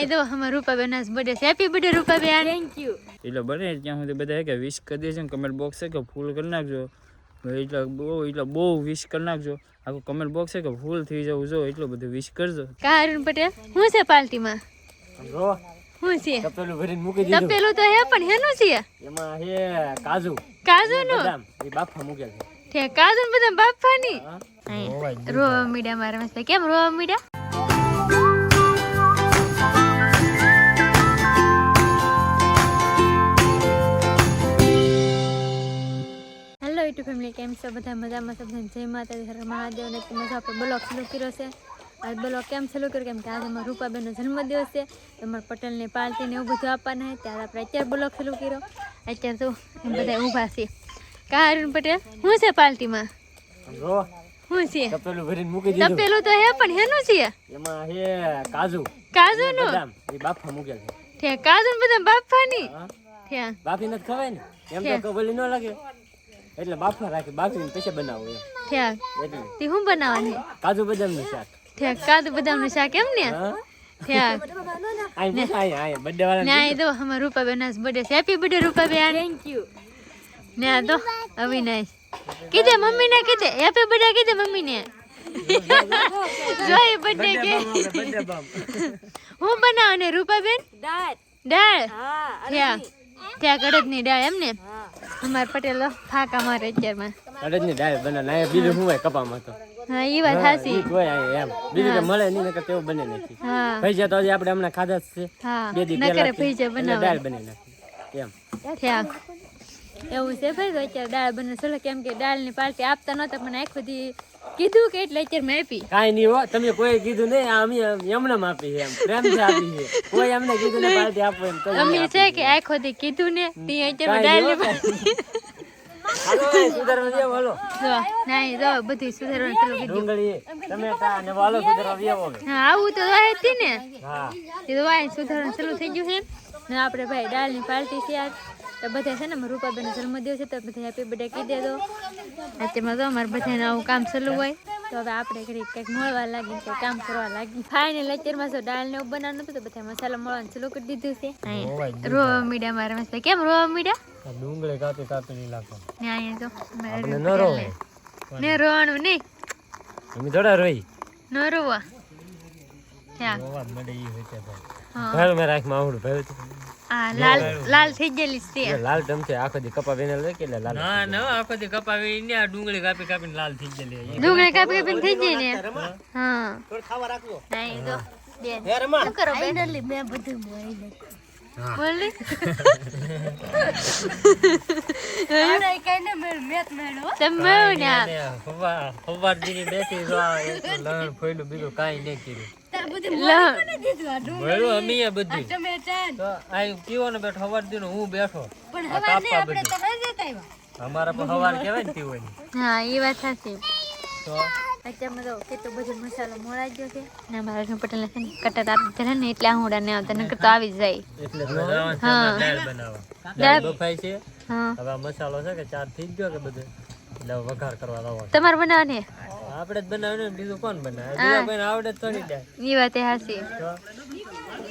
નહીં દો અમાર રૂપાબેન આજ બર્થડે છે. Happy birthday Rupaben. Thank you. એટલે બને ત્યાં સુધી બધા કે વિશ કરી દેજો ને કમેન્ટ બોક્સ છે કે ફૂલ કરી નાખજો. એટલે બહુ વિશ કરી નાખજો. આખું કમેન્ટ બોક્સ છે કે ફૂલ થઈ જવું જો એટલું બધું વિશ કરજો. કારુણ પટેલ શું છે પાર્ટીમાં? જો શું છે? તપેલું ભરીને મૂકી દીધું. તપેલું તો હે પણ હેનું છે? એમાં હે કાજુ કાજુનું? બદામ એ બાફા મૂકેલ છે. ઠે કાજુ ને બદામ બાફાની. હા રોવા મીડા મારા મસ્ત. કેમ રોવા મીડા? યુટ્યુબ ફેમિલી કેમ છો બધા મજામાં? બધાને જય માતાજી, હર મહાદેવ. ને તમે આપણે બ્લોગ ચાલુ કર્યો છે. આ બ્લોગ કેમ ચાલુ કર્યો? કેમ કે આજે અમારા રૂપાબેનનો જન્મદિવસ છે. તમારા પટેલની પાર્ટીને એવું બધું આપવાના છે. ત્યારે આપણે અત્યારે બ્લોગ ચાલુ કર્યો. અત્યારે તો બધા ઊભા છે. કારુણ પટેલ શું છે પાર્ટીમાં? જો શું છે? તપેલું ભરીને મૂકી દીધું. તપેલું તો હે પણ હેનું છે? એમાં હે કાજુ કાજુનું? બદામ એ બાફા મૂકેલ છે. ઠે કાજુ ને બદામ બાફાની. ઠે બાફી નથી ખવાય ને એમ તો કબલી ન લાગે એટલે બાફા રાખી બાફીને પછી બનાવો એમ. ઠે એટલે તે શું બનાવવાની? કાજુ બદામનું શાક. ઠે કાજુ બદામનું શાક એમ ને? ઠે આય બર્થડે વાળા ને આ દો અમાર રૂપાબેન આજ બર્થડે છે. Happy birthday Rupaben. Thank you. ને આ દો અવિનાશ કીધે મમ્મી ને કીધે હેપી બર્થડે કીધે મમ્મી ને. જોઈ બર્થડે કે હું બનાવને રૂપાબેન? દાળ. હા ત્યાં કડદની દાળ એમ ને? અમાર પટેલ ફાકા મારે અત્યારમાં કડદની દાળ બને ના બીજું શું હોય કપામાં તો. હા ઈ વાત સાચી. કોઈ એમ બીજું તો મળે નહીં નકર તેવું બને નથી. હા ભૈજા તો હજી આપણે હમણાં ખાધા જ છે. હા બે દી નકરે પહેલા ભૈજા બનાવે દાળ બની નાખી એમ. ત્યાં એવું છે ભાઈ. તો અત્યારે દાળ બને ચલો કેમ કે દાળની પાર્ટી આપતા નહોતા પણ આખો દી કીધું કે એટલે અત્યારે મેં આપી. કાંઈ નહીં હો તમે કોઈ કીધું નહીં અમે એમને આપી છે એમ પ્રેમથી આપી છે. કોઈ એમને કીધું ને પાર્ટી આપો એમ તો અમે છે કે આખો દી કીધું ને તે અત્યારે દાળની પાર્ટી. હાલો સુધારવા દેવો હાલો. જો નહીં જો બધું સુધારવાનું ચાલુ કરી દીધું. ડુંગળી ટમેટા અને વાલો સુધારવા દેવો હવે. હા આવું તો વાય હતી ને. હા એ તો વાય સુધારવાનું ચાલુ થઈ ગયું છે ને. આપણે ભાઈ દાળની પાર્ટી છે આજ તો બધા છે ને અમારા રૂપાબેનનો જન્મદિવસ છે તો બધા હેપી બર્થડે કહી દેજો. અત્યારમાં તો અમારે બધાને આવું કામ ચાલુ હોય તો હવે આપણે કંઈક મળવા લાગી કંઈક કામ કરવા લાગી. ફાઇનલ અત્યારમાં જો દાળ ને એવું બનાવવાનું હતું તો બધા મસાલા મળવાનું ચાલુ કરી દીધું છે. રોવા મીડા મારા મસ્ત. કેમ રોવા મીડા? ડુંગળી કાપી કાપી નહીં લાગતો ને અહીંયા તો ન રોવે ને રોવાનું નહીં અમે થોડા રોઈ ન રોવા. ક્યાં રોવા મળે ઈ હોય છે હા ભાઈ મેં રાખમાં આવડું ભાઈ આ લાલ લાલ થઈ ગયેલી છે. લાલ ટમથી આખો દી કપા વેને લે કે લાલ ના આખો દી કપાવી ને આ ડુંગળી કાપી કાપીને લાલ થઈ ગયેલી. ડુંગળી કાપી કાપીને થઈ જાય ને. હા થોડું ખાવા રાખજો. નહીં તો બેન હે રમા શું કરો બેન? મેં બધું બોલી બોલી તમે ને સવાર દીની બેસી જો લહણ ફોયલું બીજું કાંઈ નહીં કર્યું. મળ્યું અમે બધું તો આ કીવો ને બેઠો સવાર દીનો હું બેઠો કાપવા બધું અમારા પણ સવાર કહેવાય ને તીવાની. હા એ વાત સાચી. તો અત્યારમાં તો કેટલો બધો મસાલો મોળાઈ ગયો છે ને અમારા પટેલ ને કટર આપી દે ને એટલે આહુડા ને આવતા નકર તો આવી જ જાય. એટલે હા દાળ બનાવવા દાળ બફાઈ છે. હા હવે આ મસાલો છે કે ચાર થઈ ગયો કે બધું એટલે વઘાર કરવા લાવવાનો. તમારે બનાવવાની આપણે જ બનાવે ને બીજું કોણ બનાવે? બીજા કોઈને આવડે જ થોડી દે. એ વાત એ હાચી.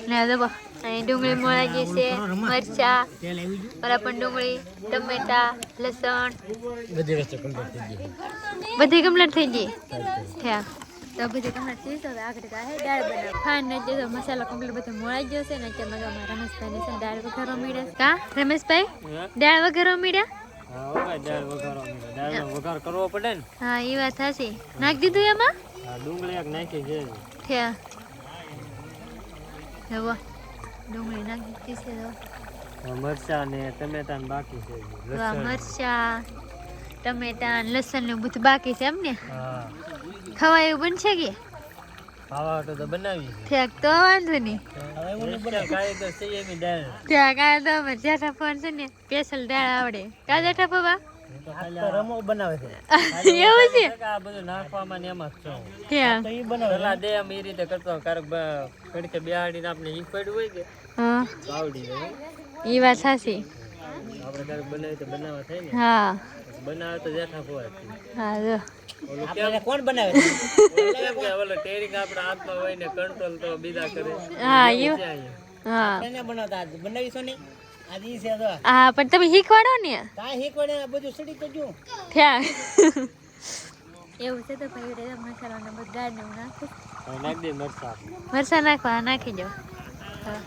ને જો અહીં ડુંગળી મોળાઈ ગઈ છે, મરચા ઓલા પણ ડુંગળી ટમેટા લસણ બધી વસ્તુ કમ્પ્લીટ થઈ ગઈ. બધી કમ્પ્લીટ થઈ ગઈ. થયા તો બધી કમ્પ્લીટ થઈ તો આગળ કાંઈ દાળ બનાવ ખાંડ ને જે મસાલો કમ્પ્લીટ બધો મોળાઈ ગયો છે ને અત્યારમાં તો અમારા રમેશભાઈ ને દાળ વઘારવા મળ્યા. કા રમેશભાઈ દાળ વઘારવા મળ્યા? હા દાળ વઘારવા દાળ વઘાર કરવો પડે ને. હા એ વાત સાચી. નાખી દીધું એમાં? હા ડુંગળી એક નાખી છે. થયા જવો ડુંગળી નાખી દીધી છે તો મરચા ને ટમેટા ને બાકી છે. મરચા ટમેટા લસણ ને બધું બાકી છે એમ ને? હા ખવાય એવું બનશે કે? ખાવા તો બનાવી ઠેક તો વાંધો નહીં. કારીગર છે એની દાળ. ત્યાં કાંઈ તો અમારે જેઠા ફોન છે ને સ્પેશિયલ દાળ આવડે. કા જેઠા પપ્પા? રમો બનાવે છે એવું છે? આ બધું નાખવામાં ને એમાં જ છો. ત્યાં ઈ બનાવે પેલા દે આમ એ રીતે કરતો કારક કડકે બેહાડીને આપણે ઈ પડ્યું હોય કે હા તો આવડી જાય. એ વાત સાચી. આપણે કારક બનાવી તો બનાવવા થાય ને. હા બનાવે તો જેઠા ખવાય. હા જો કોણ બનાવે ઓલો ટેરિંગ આપણા હાથમાં હોય ને કંટ્રોલ તો બીજા કરે. હા એવું હા એને બનાવતા આજ બનાવીશો ને આજ ઈ છે તો હા પણ તમે શીખવાડો ને કાંઈ શીખવાડે આ બધું સડી તો જો થયા એવું છે તો ભાઈ રે મસાલા ને બધું ગાળ ને હું નાખું નાખ દે મરચા મરચા નાખવા નાખી દો હા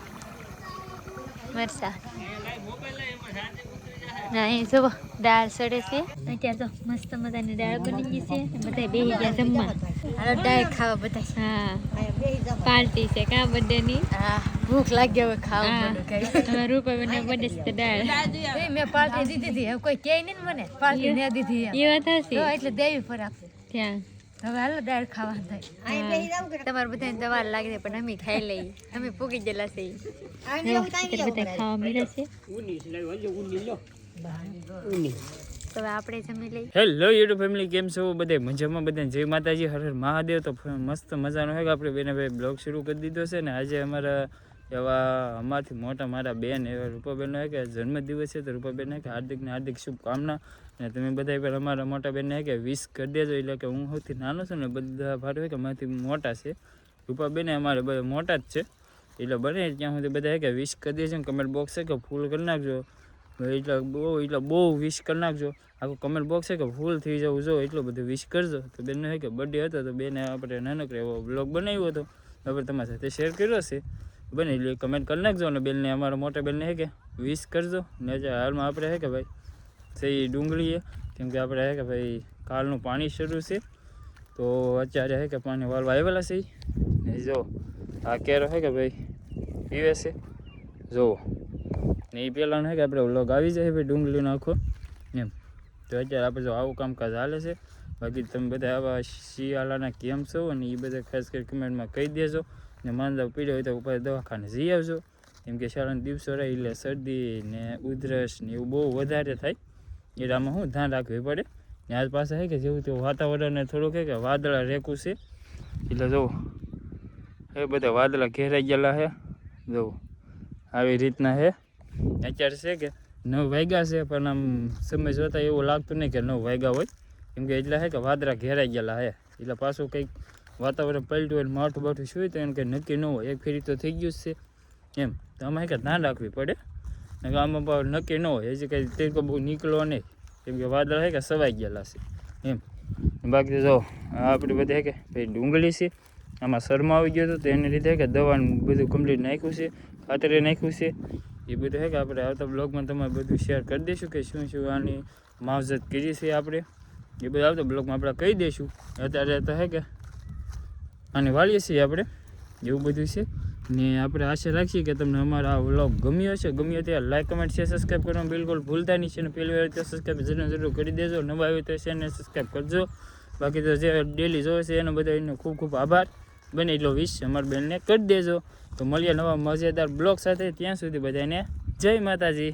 મરચા ના એ જુઓ દાળ સડે છે અત્યારે તો મસ્ત મજાની દાળ બની ગઈ છે બધા બેસી ગયા જમવા હાલો દાળ ખાવા બધા હા પાર્ટી છે કા બર્થડેની ભૂખ લાગી હવે ખાવું હા રૂપાબેન બર્થડે છે દાળ મેં પાર્ટી દીધી હતી હવે કોઈ કહે નહીં ને મને પાર્ટી ને દીધી એ વાત હશે એટલે દેવી પર આપે ત્યાં હવે હાલો દાળ ખાવા થાય તમારે બધાને દવા લાગે છે પણ અમે ખાઈ લઈએ અમે પૂગી ગયેલા છે બધા ખાવા મળે છે ઉની લાવ્યો ઉની લો ઉની તો હવે આપણે જમી લઈએ હેલો યુટ્યુબ ફેમિલી, કેમ છો બધા? મજામાં બધાને જય માતાજી, હર હર મહાદેવ. તો મસ્ત મજાનો હોય કે આપણે બેને ભાઈ બ્લોગ શરૂ કરી દીધો છે ને આજે અમારા એવા અમારથી મોટા મારા બેન એવા રૂપાબેનનો હોય કે જન્મદિવસ છે. તો રૂપાબેન કે હાર્દિક શુભકામના. અને તમે બધા પણ અમારા મોટા બેનને કે વિશ કરી દેજો. એટલે કે હું સૌથી નાનો છું ને બધા ભાર હોય કે મારાથી મોટા છે. રૂપાબેન અમારે બધા મોટા જ છે એટલે બને ત્યાં સુધી બધા કે વિશ કરી દેજો. કમેન્ટ બોક્સ છે કે ફૂલ કરી નાખજો. એટલે બહુ વિશ કરી નાખજો. આખું કમેન્ટ બોક્સ છે કે ફૂલ થઈ જવું જો એટલું બધું વિશ કરજો. તો બેનનો છે કે બર્થડે હતો તો બેને આપણે નાનકડો એવો બ્લોગ બનાવ્યો હતો, આપણે તમારી સાથે શેર કર્યો છે. બને એટલે કમેન્ટ કરી નાખજો. અને બેનને અમારા મોટા બેનને છે કે વિશ કરજો. ને હાલમાં આપણે છે કે ભાઈ સહી ડુંગળીએ, કેમ કે આપણે છે કે ભાઈ કાલનું પાણી શરૂ છે તો અત્યારે છે કે પાણી વાળવા આવેલા છે. ને જો આ કેરો છે કે ભાઈ પીવે છે જુઓ. ને એ પહેલાંનો છે કે આપણે વ્લોગ આવી જાય ભાઈ ડુંગળીનો આખો એમ. તો અત્યારે આપણે જો આવું કામકાજ હાલે છે. બાકી તમે બધા આવા શિયાળાના કેમ છો અને એ બધા ખાસ કરી કમેન્ટમાં કહી દેજો. ને માંદા પીડ્યો હોય તો ઉપર દવાખાને જઈ આવજો. કેમ કે શાળાના દિવસો રહે એટલે શરદી ને ઉધરસ ને એવું બહુ વધારે થાય. એટલે આમાં શું ધ્યાન રાખવી પડે. ને આજ પાસે છે કે જેવું તેવું વાતાવરણને થોડુંક છે કે વાદળા રેકું છે. એટલે જુઓ એ બધા વાદળા ઘેરાઈ ગયેલા છે. જુઓ આવી રીતના છે. અત્યારે છે કે 9 વાગ્યા છે પણ આમ સમય જોતાં એવું લાગતું નહીં કે 9 વાગ્યા હોય. કેમ કે એટલા છે કે વાદળા ઘેરાઈ ગયેલા છે. એટલે પાછું કંઈક વાતાવરણ પલટ્યું હોય માઠું બાઠું શું તો એમ કંઈ નક્કી ન હોય. એક ફેરી તો થઈ ગયું જ છે એમ. તો આમાં કે ધ્યાન રાખવી પડે. ને આમાં પણ નક્કી ન હોય હજી કંઈ તીરકો બહુ નીકળો નહીં. કેમ કે વાદળ છે કે સવાઈ ગયેલા છે એમ. બાકી જો આપણે બધા કે ભાઈ ડુંગળી છે આમાં શરમા આવી ગયો હતો તો એને લીધે કે દવાનું બધું કમ્પ્લીટ નાખ્યું છે, ખાતરે નાખ્યું છે. એ બધું છે કે આપણે આવતા બ્લોગમાં તમારે બધું શેર કરી દઈશું કે શું શું આની માવજત કરી છે આપણે. એ બધું આવતા બ્લોગમાં આપણે કહી દઈશું. અત્યારે તો છે કે આને વાળીએ છીએ આપણે એવું બધું છે. ને આપણે આશા રાખીએ કે તમને અમારા આ વ્લોગ ગમ્યો હશે. ગમ્યો ત્યારે લાઈક, કમેન્ટ, શેર, સબસ્ક્રાઈબ કરવાનું બિલકુલ ભૂલતા નહીં છે. અને પહેલી વાર તો સબસ્ક્રાઈબ જરૂર કરી દેજો. નવા આવ્યું તો ચેનલને સબસ્ક્રાઈબ કરજો. બાકી તો જે ડેલી જોવે છે એનો બધા એનો ખૂબ ખૂબ આભાર. બને એટલો વિશ અમારા બેનને કરી દેજો. તો મળીએ નવા મજેદાર બ્લોગ સાથે. ત્યાં સુધી બધાને જય માતાજી.